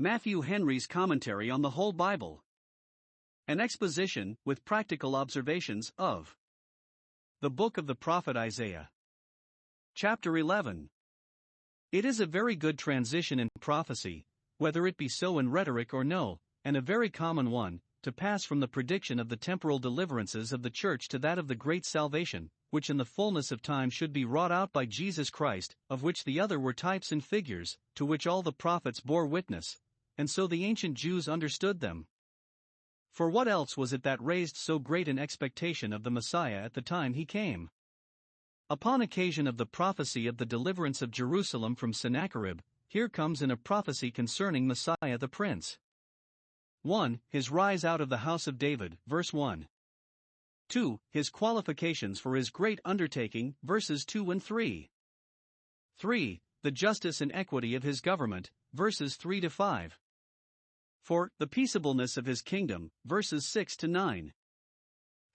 Matthew Henry's Commentary on the Whole Bible. An exposition, with practical observations, of the book of the prophet Isaiah. Chapter 11. It is a very good transition in prophecy, whether it be so in rhetoric or no, and a very common one, to pass from the prediction of the temporal deliverances of the church to that of the great salvation, which in the fullness of time should be wrought out by Jesus Christ, of which the other were types and figures, to which all the prophets bore witness, and so the ancient Jews understood them. For what else was it that raised so great an expectation of the Messiah at the time he came? Upon occasion of the prophecy of the deliverance of Jerusalem from Sennacherib, here comes in a prophecy concerning Messiah the Prince. 1. His rise out of the house of David, verse 1. 2. His qualifications for his great undertaking, verses 2 and 3. 3. The justice and equity of his government, verses 3 to 5. 4. The peaceableness of his kingdom, verses 6 to 9.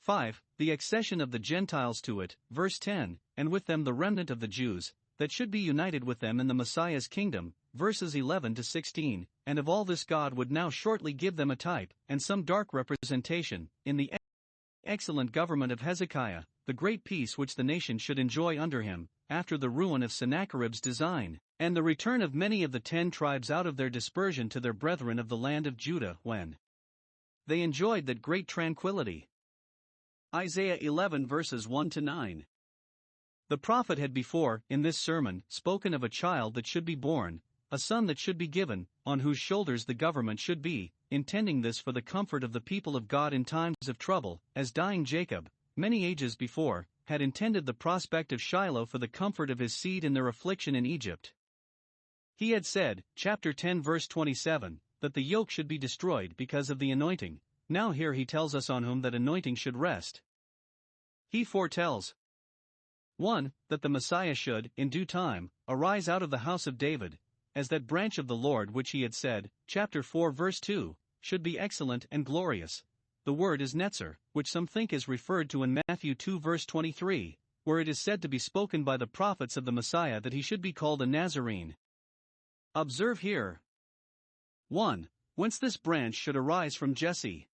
5. The accession of the Gentiles to it, verse 10, and with them the remnant of the Jews, that should be united with them in the Messiah's kingdom, verses 11 to 16, and of all this God would now shortly give them a type, and some dark representation, in the excellent government of Hezekiah, the great peace which the nation should enjoy under him, after the ruin of Sennacherib's design, and the return of many of the 10 tribes out of their dispersion to their brethren of the land of Judah, when they enjoyed that great tranquility. Isaiah 11 verses 1 to 9. The prophet had before, in this sermon, spoken of a child that should be born, a son that should be given, on whose shoulders the government should be, intending this for the comfort of the people of God in times of trouble, as dying Jacob, many ages before, had intended the prospect of Shiloh for the comfort of his seed in their affliction in Egypt. He had said, chapter 10 verse 27, that the yoke should be destroyed because of the anointing. Now here he tells us on whom that anointing should rest. He foretells 1. That the Messiah should, in due time, arise out of the house of David, as that branch of the Lord which he had said, chapter 4 verse 2, should be excellent and glorious. The word is netzer, which some think is referred to in Matthew 2 verse 23, where it is said to be spoken by the prophets of the Messiah that he should be called a Nazarene. Observe here 1. Whence this branch should arise from Jesse.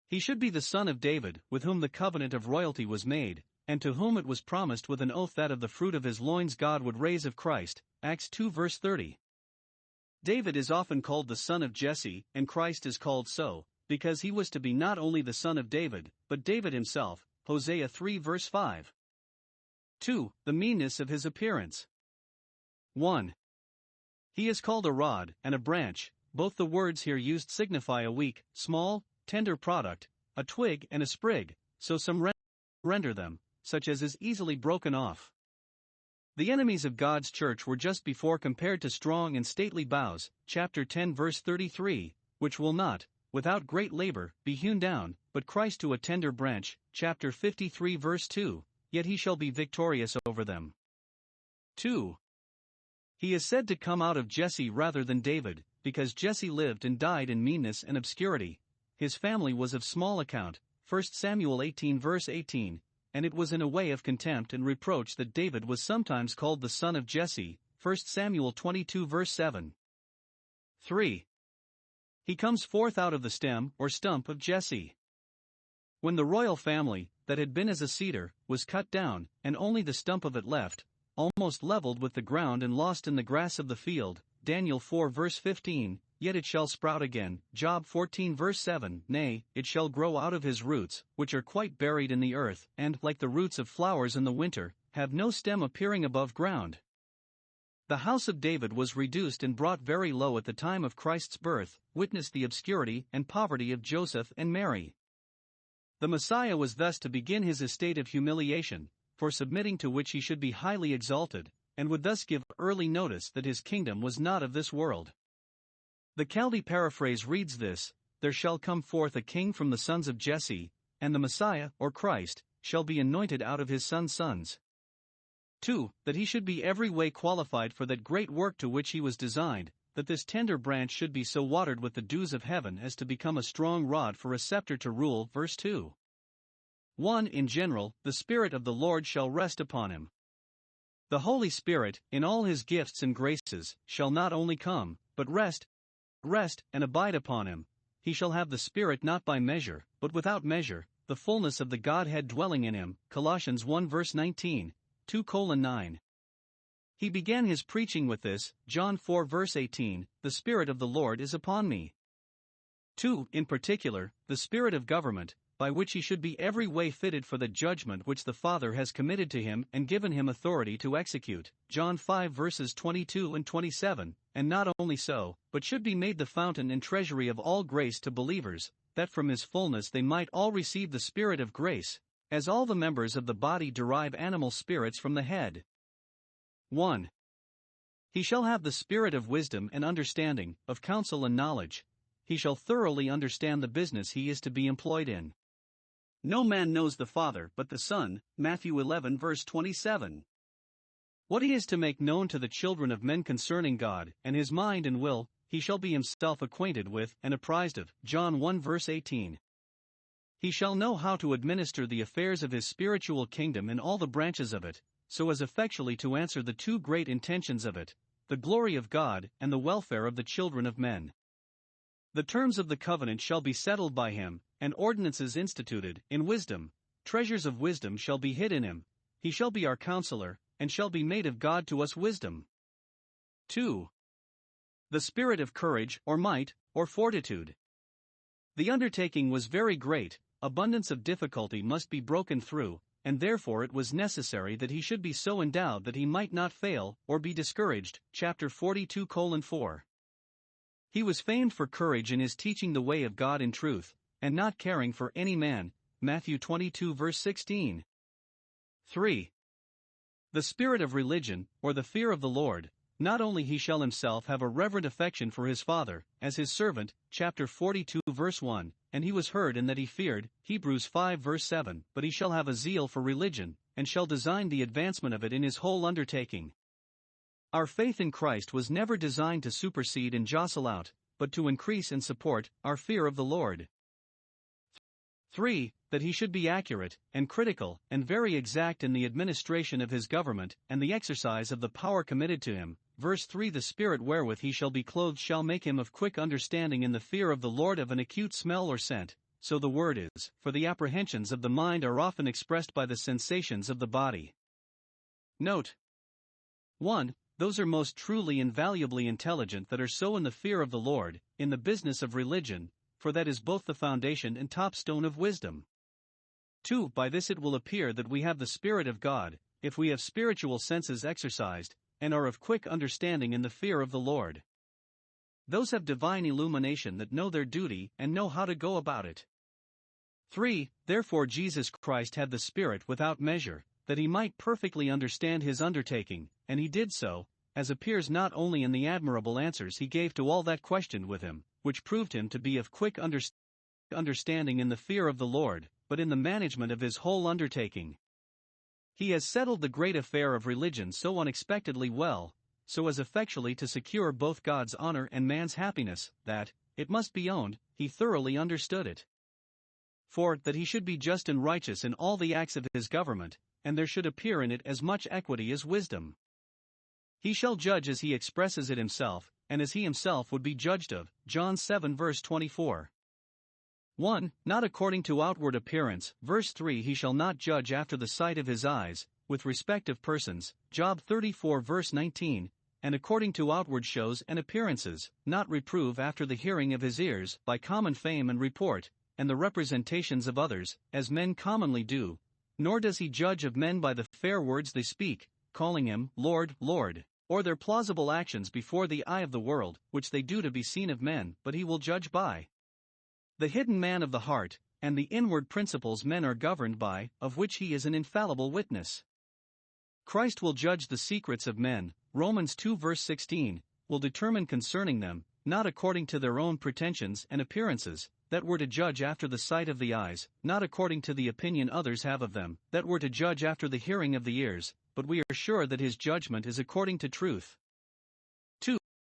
He should be the son of David, with whom the covenant of royalty was made, and to whom it was promised with an oath that of the fruit of his loins God would raise of Christ, Acts 2 verse 30. David is often called the son of Jesse, and Christ is called so, because he was to be not only the son of David, but David himself, Hosea 3 verse 5. 2. The meanness of his appearance. 1. He is called a rod and a branch. Both the words here used signify a weak, small, tender product, a twig and a sprig, so some render them, such as is easily broken off. The enemies of God's church were just before compared to strong and stately boughs, chapter 10 verse 33, which will not, without great labor, be hewn down, but Christ to a tender branch, chapter 53 verse 2, yet he shall be victorious over them. 2. He is said to come out of Jesse rather than David, because Jesse lived and died in meanness and obscurity. His family was of small account, 1 Samuel 18 verse 18, and it was in a way of contempt and reproach that David was sometimes called the son of Jesse, 1 Samuel 22 verse 7. 3. He comes forth out of the stem or stump of Jesse. When the royal family, that had been as a cedar, was cut down, and only the stump of it left, almost leveled with the ground and lost in the grass of the field, Daniel 4 verse 15, yet it shall sprout again, Job 14 verse 7, nay, it shall grow out of his roots, which are quite buried in the earth, and, like the roots of flowers in the winter, have no stem appearing above ground. The house of David was reduced and brought very low at the time of Christ's birth, witness the obscurity and poverty of Joseph and Mary. The Messiah was thus to begin his estate of humiliation, for submitting to which he should be highly exalted, and would thus give early notice that his kingdom was not of this world. The Chaldee paraphrase reads this: There shall come forth a king from the sons of Jesse, and the Messiah, or Christ, shall be anointed out of his sons' sons. 2. That he should be every way qualified for that great work to which he was designed, that this tender branch should be so watered with the dews of heaven as to become a strong rod for a scepter to rule. Verse 2. 1. In general, the Spirit of the Lord shall rest upon him. The Holy Spirit, in all his gifts and graces, shall not only come, but rest, rest and abide upon him. He shall have the Spirit not by measure, but without measure, the fullness of the Godhead dwelling in him. Colossians 1 verse 19, 2:9. He began his preaching with this, John 4 verse 18, the Spirit of the Lord is upon me. 2. In particular, the Spirit of government, by which he should be every way fitted for the judgment which the Father has committed to him and given him authority to execute. John 5 verses 22 and 27, and not only so, but should be made the fountain and treasury of all grace to believers, that from his fullness they might all receive the Spirit of grace, as all the members of the body derive animal spirits from the head. 1. He shall have the spirit of wisdom and understanding, of counsel and knowledge. He shall thoroughly understand the business he is to be employed in. No man knows the Father but the Son, Matthew 11 verse 27. What he is to make known to the children of men concerning God, and his mind and will, he shall be himself acquainted with and apprised of, John 1 verse 18. He shall know how to administer the affairs of his spiritual kingdom in all the branches of it, so as effectually to answer the two great intentions of it, the glory of God and the welfare of the children of men. The terms of the covenant shall be settled by him, and ordinances instituted, in wisdom. Treasures of wisdom shall be hid in him. He shall be our counselor, and shall be made of God to us wisdom. 2. The spirit of courage, or might, or fortitude. The undertaking was very great, abundance of difficulty must be broken through, and therefore it was necessary that he should be so endowed that he might not fail, or be discouraged. Chapter 42:4. He was famed for courage in his teaching the way of God in truth, and not caring for any man. Matthew 22 verse 16. 3. The spirit of religion, or the fear of the Lord. Not only he shall himself have a reverent affection for his Father, as his servant, chapter 42 verse 1, and he was heard in that he feared, Hebrews 5 verse 7, but he shall have a zeal for religion, and shall design the advancement of it in his whole undertaking. Our faith in Christ was never designed to supersede and jostle out, but to increase and support, our fear of the Lord. 3. That he should be accurate, and critical, and very exact in the administration of his government, and the exercise of the power committed to him. Verse 3. The Spirit wherewith he shall be clothed shall make him of quick understanding in the fear of the Lord, of an acute smell or scent. So the word is, for the apprehensions of the mind are often expressed by the sensations of the body. Note 1. Those are most truly and valuably intelligent that are so in the fear of the Lord, in the business of religion, for that is both the foundation and top stone of wisdom. 2. By this it will appear that we have the Spirit of God, if we have spiritual senses exercised, and are of quick understanding in the fear of the Lord. Those have divine illumination that know their duty and know how to go about it. 3. Therefore Jesus Christ had the Spirit without measure, that he might perfectly understand his undertaking, and he did so, as appears not only in the admirable answers he gave to all that questioned with him, which proved him to be of quick understanding in the fear of the Lord, but in the management of his whole undertaking. He has settled the great affair of religion so unexpectedly well, so as effectually to secure both God's honor and man's happiness, that, it must be owned, he thoroughly understood it. 4. That he should be just and righteous in all the acts of his government, and there should appear in it as much equity as wisdom. He shall judge as he expresses it himself, and as he himself would be judged of. John 7 verse 24. 1. Not according to outward appearance. Verse 3. He shall not judge after the sight of his eyes, with respect of persons. Job 34 verse 19. And according to outward shows and appearances, not reprove after the hearing of his ears, by common fame and report, and the representations of others, as men commonly do. Nor does he judge of men by the fair words they speak, calling him Lord, Lord, or their plausible actions before the eye of the world, which they do to be seen of men, but he will judge by the hidden man of the heart, and the inward principles men are governed by, of which he is an infallible witness. Christ will judge the secrets of men. Romans 2 verse 16, will determine concerning them, not according to their own pretensions and appearances, that were to judge after the sight of the eyes, not according to the opinion others have of them, that were to judge after the hearing of the ears, but we are sure that his judgment is according to truth.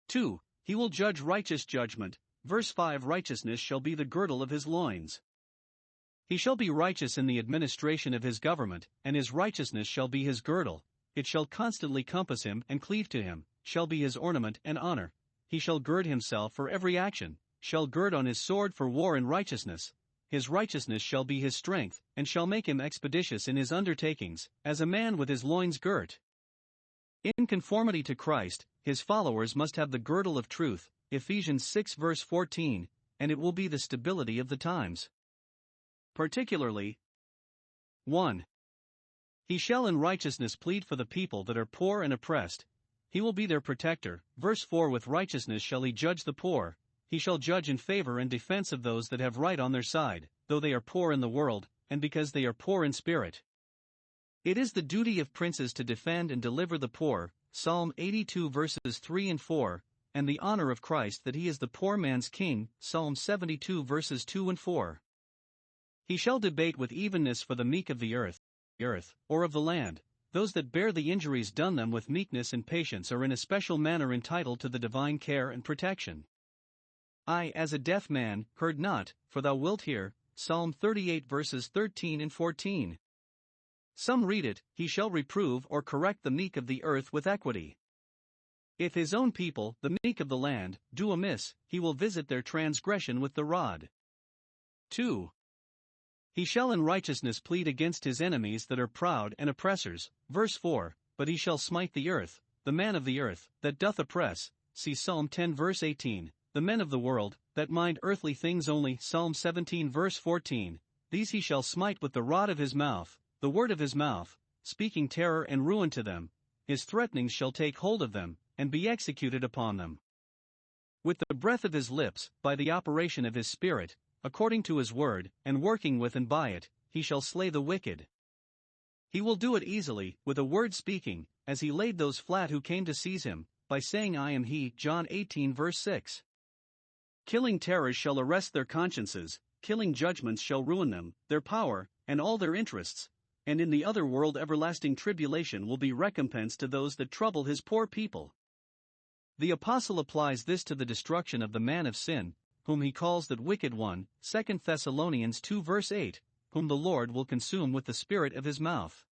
2. He will judge righteous judgment. Verse 5. Righteousness shall be the girdle of his loins. He shall be righteous in the administration of his government, and his righteousness shall be his girdle. It shall constantly compass him and cleave to him, shall be his ornament and honor. he shall gird himself for every action, shall gird on his sword for war and righteousness. His righteousness shall be his strength, and shall make him expeditious in his undertakings, as a man with his loins girt. In conformity to Christ, his followers must have the girdle of truth, Ephesians 6 verse 14, and it will be the stability of the times. Particularly, 1. He shall in righteousness plead for the people that are poor and oppressed. He will be their protector. Verse 4. With righteousness shall he judge the poor. He shall judge in favor and defense of those that have right on their side, though they are poor in the world, and because they are poor in spirit. It is the duty of princes to defend and deliver the poor, Psalm 82 verses 3 and 4, and the honor of Christ that he is the poor man's king, Psalm 72 verses 2 and 4. He shall debate with evenness for the meek of the earth, or of the land. Those that bear the injuries done them with meekness and patience are in a special manner entitled to the divine care and protection. I, as a deaf man, heard not, for thou wilt hear, Psalm 38 verses 13 and 14. Some read it, he shall reprove or correct the meek of the earth with equity. If his own people, the meek of the land, do amiss, he will visit their transgression with the rod. 2. He shall in righteousness plead against his enemies that are proud and oppressors. Verse 4. But he shall smite the earth, the man of the earth, that doth oppress. See Psalm 10 verse 18. The men of the world, that mind earthly things only. Psalm 17 verse 14. These he shall smite with the rod of his mouth, the word of his mouth, speaking terror and ruin to them. His threatenings shall take hold of them, and be executed upon them. With the breath of his lips, by the operation of his Spirit, according to his word, and working with and by it, he shall slay the wicked. He will do it easily, with a word speaking, as he laid those flat who came to seize him, by saying I am he. John 18 verse 6. Killing terrors shall arrest their consciences, killing judgments shall ruin them, their power, and all their interests, and in the other world everlasting tribulation will be recompense to those that trouble his poor people. The apostle applies this to the destruction of the man of sin, whom he calls that wicked one, 2 Thessalonians 2 verse 8, whom the Lord will consume with the spirit of his mouth.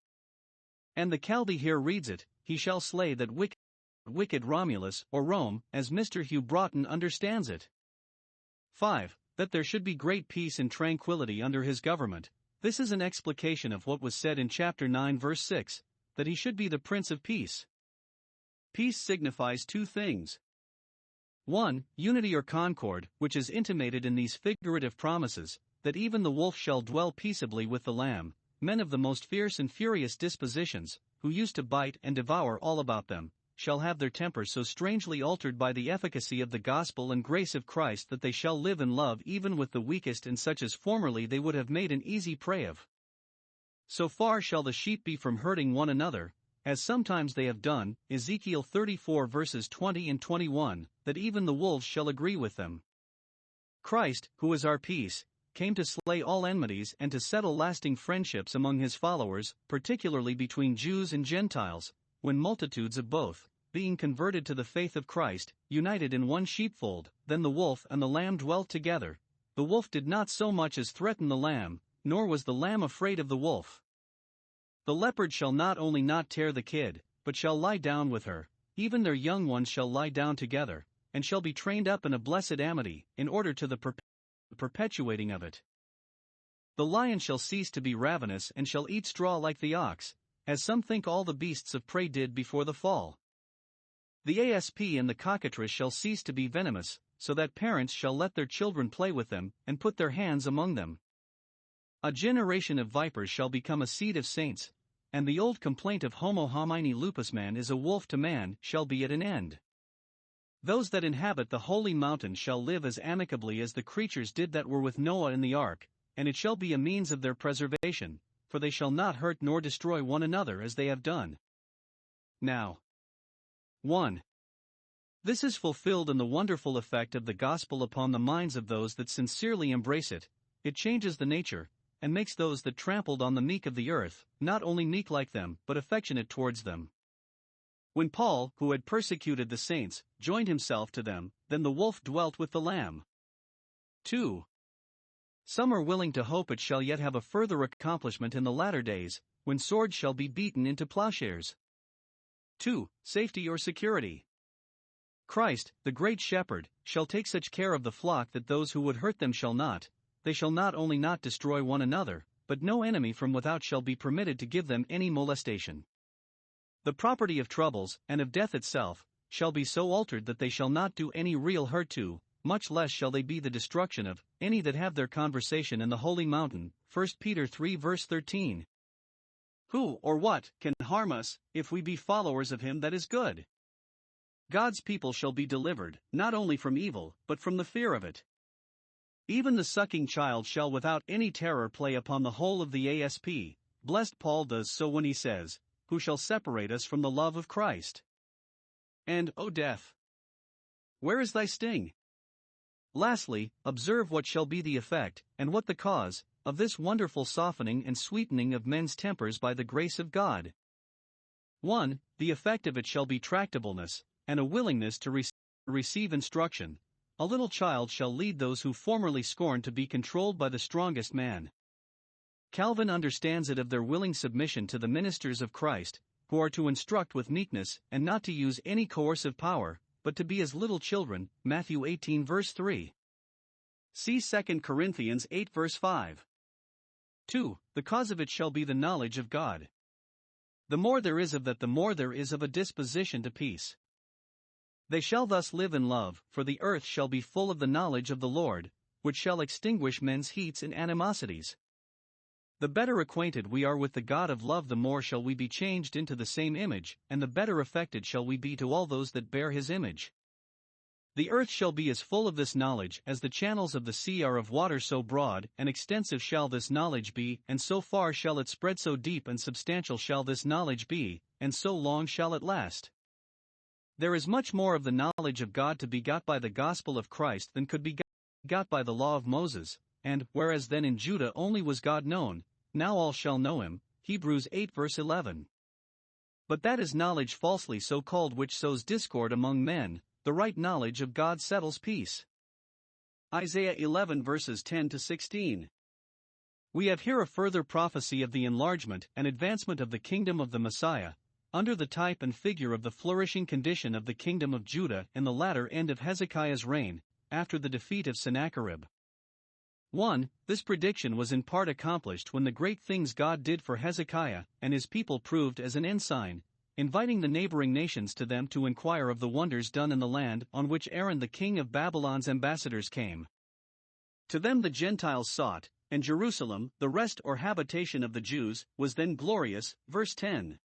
And the Chaldee here reads it, he shall slay that wicked Romulus, or Rome, as Mr. Hugh Broughton understands it. 5. That there should be great peace and tranquility under his government. This is an explication of what was said in chapter 9 verse 6, that he should be the Prince of Peace. Peace signifies two things. 1. Unity or concord, which is intimated in these figurative promises, that even the wolf shall dwell peaceably with the lamb, men of the most fierce and furious dispositions, who used to bite and devour all about them, shall have their tempers so strangely altered by the efficacy of the gospel and grace of Christ that they shall live in love even with the weakest and such as formerly they would have made an easy prey of. So far shall the sheep be from hurting one another, as sometimes they have done, Ezekiel 34 verses 20 and 21, that even the wolves shall agree with them. Christ, who is our peace, came to slay all enmities and to settle lasting friendships among his followers, particularly between Jews and Gentiles, when multitudes of both, being converted to the faith of Christ, united in one sheepfold, then the wolf and the lamb dwelt together. The wolf did not so much as threaten the lamb, nor was the lamb afraid of the wolf. The leopard shall not only not tear the kid, but shall lie down with her, even their young ones shall lie down together, and shall be trained up in a blessed amity, in order to the perpetuating of it. The lion shall cease to be ravenous and shall eat straw like the ox, as some think all the beasts of prey did before the fall. The asp and the cockatrice shall cease to be venomous, so that parents shall let their children play with them, and put their hands among them. A generation of vipers shall become a seed of saints, and the old complaint of homo homini lupus, man is a wolf to man, shall be at an end. Those that inhabit the holy mountain shall live as amicably as the creatures did that were with Noah in the ark, and it shall be a means of their preservation, for they shall not hurt nor destroy one another as they have done. Now, 1. This is fulfilled in the wonderful effect of the gospel upon the minds of those that sincerely embrace it. It changes the nature, and makes those that trampled on the meek of the earth, not only meek like them, but affectionate towards them. When Paul, who had persecuted the saints, joined himself to them, then the wolf dwelt with the lamb. 2. Some are willing to hope it shall yet have a further accomplishment in the latter days, when swords shall be beaten into plowshares. 2. Safety or security. Christ, the great shepherd, shall take such care of the flock that those who would hurt them shall not, they shall not only not destroy one another, but no enemy from without shall be permitted to give them any molestation. The property of troubles, and of death itself, shall be so altered that they shall not do any real hurt to, much less shall they be the destruction of, any that have their conversation in the holy mountain. 1 Peter 3 verse 13. Who or what can harm us, if we be followers of him that is good? God's people shall be delivered, not only from evil, but from the fear of it. Even the sucking child shall without any terror play upon the whole of the asp. Blessed Paul does so when he says, "Who shall separate us from the love of Christ? And, O death, where is thy sting?" Lastly, observe what shall be the effect, and what the cause, of this wonderful softening and sweetening of men's tempers by the grace of God. 1. The effect of it shall be tractableness, and a willingness to receive instruction. A little child shall lead those who formerly scorned to be controlled by the strongest man. Calvin understands it of their willing submission to the ministers of Christ, who are to instruct with meekness, and not to use any coercive power, but to be as little children. Matthew 18 verse 3. See 2 Corinthians 8 verse 5. 2. The cause of it shall be the knowledge of God. The more there is of that, the more there is of a disposition to peace. They shall thus live in love, for the earth shall be full of the knowledge of the Lord, which shall extinguish men's heats and animosities. The better acquainted we are with the God of love, the more shall we be changed into the same image, and the better affected shall we be to all those that bear his image. The earth shall be as full of this knowledge as the channels of the sea are of water, so broad and extensive shall this knowledge be, and so far shall it spread, so deep and substantial shall this knowledge be, and so long shall it last. There is much more of the knowledge of God to be got by the gospel of Christ than could be got by the law of Moses, and, whereas then in Judah only was God known, now all shall know him. Hebrews 8 verse 11. But that is knowledge falsely so called, which sows discord among men. The right knowledge of God settles peace. Isaiah 11 verses 10 to 16. We have here a further prophecy of the enlargement and advancement of the kingdom of the Messiah, under the type and figure of the flourishing condition of the kingdom of Judah in the latter end of Hezekiah's reign, after the defeat of Sennacherib. 1. This prediction was in part accomplished when the great things God did for Hezekiah and his people proved as an ensign, inviting the neighboring nations to them to inquire of the wonders done in the land on which Aaron the king of Babylon's ambassadors came. To them the Gentiles sought, and Jerusalem, the rest or habitation of the Jews, was then glorious. Verse 10.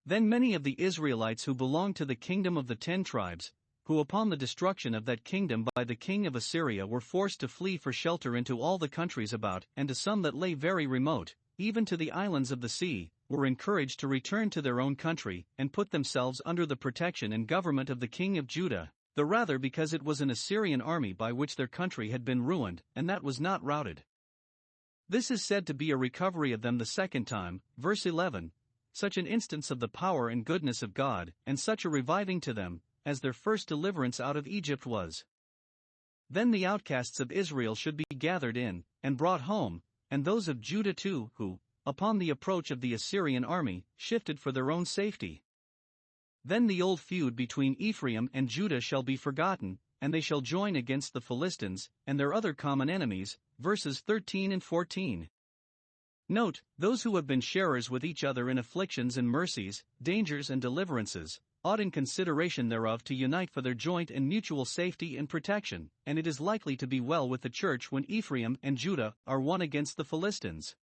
Then many of the Israelites who belonged to the kingdom of the 10 tribes, who upon the destruction of that kingdom by the king of Assyria were forced to flee for shelter into all the countries about, and to some that lay very remote, even to the islands of the sea, were encouraged to return to their own country, and put themselves under the protection and government of the king of Judah, the rather because it was an Assyrian army by which their country had been ruined, and that was not routed. This is said to be a recovery of them the second time. Verse 11. Such an instance of the power and goodness of God, and such a reviving to them, as their first deliverance out of Egypt was. Then the outcasts of Israel should be gathered in, and brought home, and those of Judah too, who, upon the approach of the Assyrian army, shifted for their own safety. Then the old feud between Ephraim and Judah shall be forgotten, and they shall join against the Philistines, and their other common enemies. Verses 13 and 14. Note, those who have been sharers with each other in afflictions and mercies, dangers and deliverances, ought in consideration thereof to unite for their joint and mutual safety and protection, and it is likely to be well with the church when Ephraim and Judah are one against the Philistines.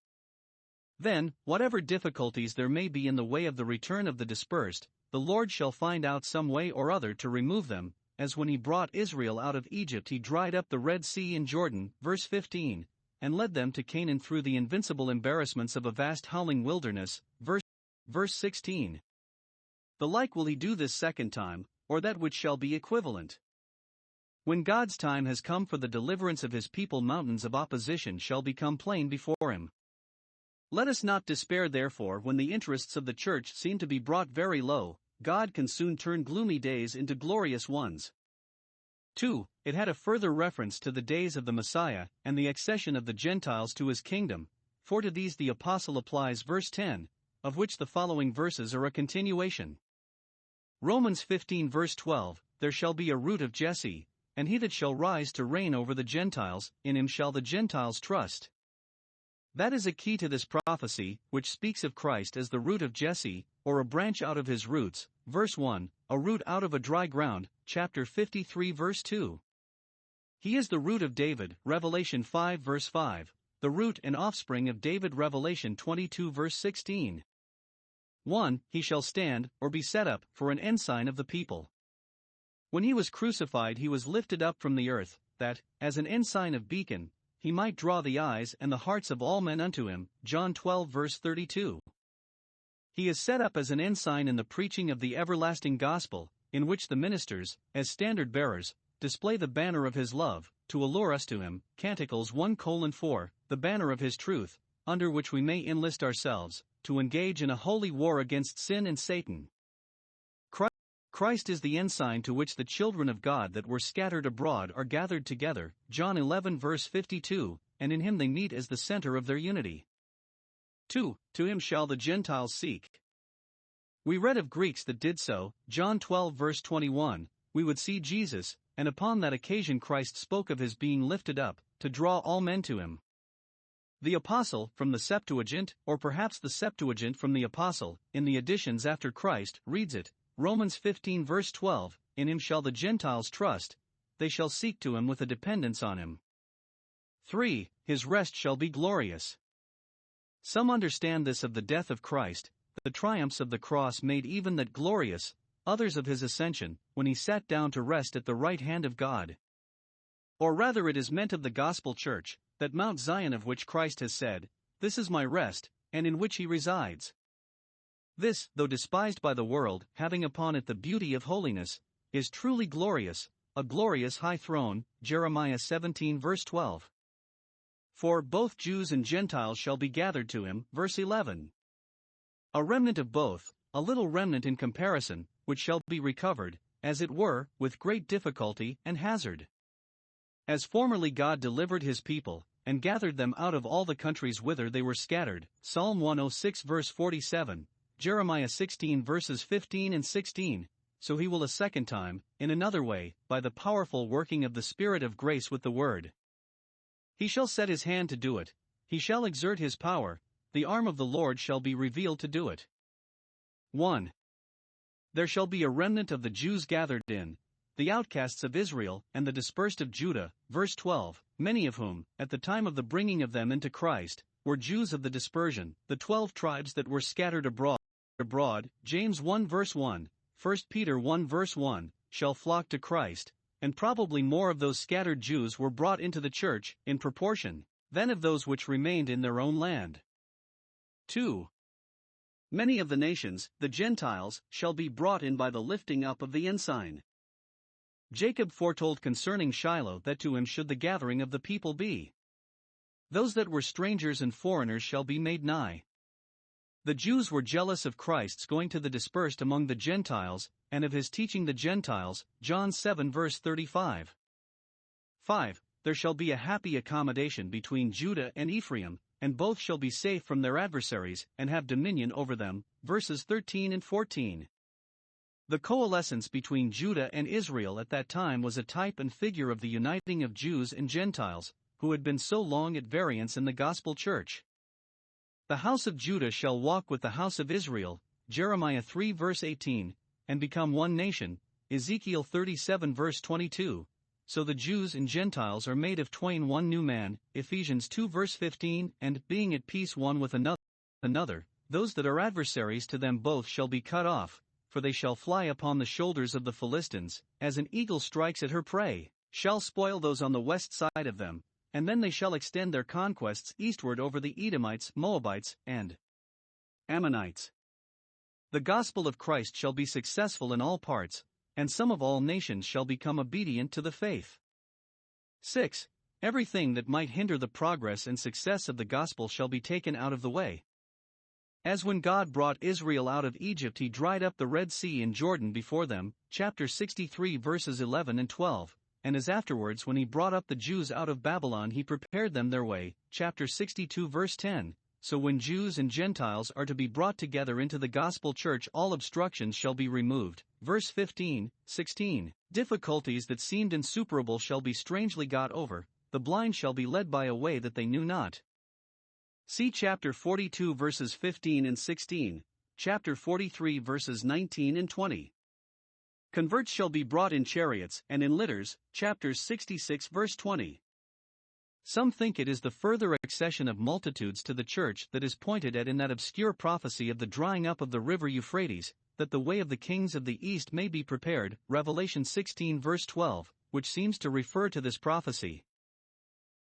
Then, whatever difficulties there may be in the way of the return of the dispersed, the Lord shall find out some way or other to remove them, as when he brought Israel out of Egypt he dried up the Red Sea and Jordan. Verse 15. And led them to Canaan through the invincible embarrassments of a vast howling wilderness. Verse 16. The like will he do this second time, or that which shall be equivalent. When God's time has come for the deliverance of his people, mountains of opposition shall become plain before him. Let us not despair therefore when the interests of the church seem to be brought very low. God can soon turn gloomy days into glorious ones. 2. It had a further reference to the days of the Messiah, and the accession of the Gentiles to his kingdom, for to these the apostle applies verse 10, of which the following verses are a continuation. Romans 15 verse 12, there shall be a root of Jesse, and he that shall rise to reign over the Gentiles, in him shall the Gentiles trust. That is a key to this prophecy, which speaks of Christ as the root of Jesse, or a branch out of his roots. Verse 1, a root out of a dry ground, chapter 53 verse 2. He is the root of David, Revelation 5 verse 5, the root and offspring of David, Revelation 22 verse 16. 1. He shall stand, or be set up, for an ensign of the people. When he was crucified he was lifted up from the earth, that, as an ensign of beacon, he might draw the eyes and the hearts of all men unto him. John 12 verse 32. He is set up as an ensign in the preaching of the everlasting gospel, in which the ministers, as standard bearers, display the banner of his love, to allure us to him. Canticles 1:4, the banner of his truth, under which we may enlist ourselves, to engage in a holy war against sin and Satan. Christ is the ensign to which the children of God that were scattered abroad are gathered together, John 11 verse 52, and in him they meet as the center of their unity. 2. To him shall the Gentiles seek. We read of Greeks that did so, John 12 verse 21, we would see Jesus, and upon that occasion Christ spoke of his being lifted up, to draw all men to him. The Apostle, from the Septuagint, or perhaps the Septuagint from the Apostle, in the editions after Christ, reads it, Romans 15 verse 12, in him shall the Gentiles trust, they shall seek to him with a dependence on him. 3. His rest shall be glorious. Some understand this of the death of Christ, the triumphs of the cross made even that glorious, others of his ascension, when he sat down to rest at the right hand of God. Or rather it is meant of the gospel church, that Mount Zion of which Christ has said, this is my rest, and in which he resides. This, though despised by the world, having upon it the beauty of holiness, is truly glorious, a glorious high throne, Jeremiah 17 verse 12. For both Jews and Gentiles shall be gathered to him, verse 11. A remnant of both, a little remnant in comparison, which shall be recovered, as it were, with great difficulty and hazard. As formerly God delivered his people, and gathered them out of all the countries whither they were scattered, Psalm 106 verse 47, Jeremiah 16 verses 15 and 16, so he will a second time, in another way, by the powerful working of the Spirit of grace with the word. He shall set his hand to do it, he shall exert his power, the arm of the Lord shall be revealed to do it. 1. There shall be a remnant of the Jews gathered in, the outcasts of Israel and the dispersed of Judah, verse 12, many of whom, at the time of the bringing of them into Christ, were Jews of the dispersion, the 12 tribes that were scattered abroad, James 1 verse 1, 1 Peter 1 verse 1, shall flock to Christ, and probably more of those scattered Jews were brought into the church, in proportion, than of those which remained in their own land. 2. Many of the nations, the Gentiles, shall be brought in by the lifting up of the ensign. Jacob foretold concerning Shiloh that to him should the gathering of the people be. Those that were strangers and foreigners shall be made nigh. The Jews were jealous of Christ's going to the dispersed among the Gentiles, and of his teaching the Gentiles, John 7 verse 35. 5. There shall be a happy accommodation between Judah and Ephraim, and both shall be safe from their adversaries, and have dominion over them, verses 13 and 14. The coalescence between Judah and Israel at that time was a type and figure of the uniting of Jews and Gentiles, who had been so long at variance in the gospel church. The house of Judah shall walk with the house of Israel, Jeremiah 3 verse 18, and become one nation, Ezekiel 37 verse 22, so the Jews and Gentiles are made of twain one new man, Ephesians 2 verse 15, and, being at peace one with another, those that are adversaries to them both shall be cut off, for they shall fly upon the shoulders of the Philistines, as an eagle strikes at her prey, shall spoil those on the west side of them, and then they shall extend their conquests eastward over the Edomites, Moabites, and Ammonites. The gospel of Christ shall be successful in all parts, and some of all nations shall become obedient to the faith. 6. Everything that might hinder the progress and success of the gospel shall be taken out of the way. As when God brought Israel out of Egypt, he dried up the Red Sea in Jordan before them, chapter 63 verses 11 and 12, and as afterwards when he brought up the Jews out of Babylon he prepared them their way, chapter 62 verse 10, So when Jews and Gentiles are to be brought together into the gospel church, all obstructions shall be removed. Verse 15, 16. Difficulties that seemed insuperable shall be strangely got over, the blind shall be led by a way that they knew not. See chapter 42 verses 15 and 16, chapter 43 verses 19 and 20. Converts shall be brought in chariots and in litters, chapters 66 verse 20. Some think it is the further accession of multitudes to the church that is pointed at in that obscure prophecy of the drying up of the river Euphrates, that the way of the kings of the east may be prepared, Revelation 16 verse 12, which seems to refer to this prophecy.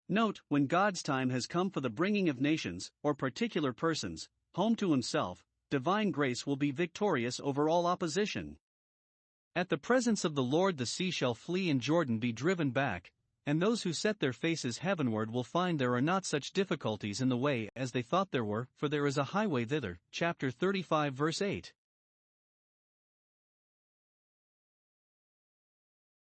Note, when God's time has come for the bringing of nations, or particular persons, home to himself, divine grace will be victorious over all opposition. At the presence of the Lord the sea shall flee and Jordan be driven back, and those who set their faces heavenward will find there are not such difficulties in the way as they thought there were, for there is a highway thither, chapter 35 verse 8.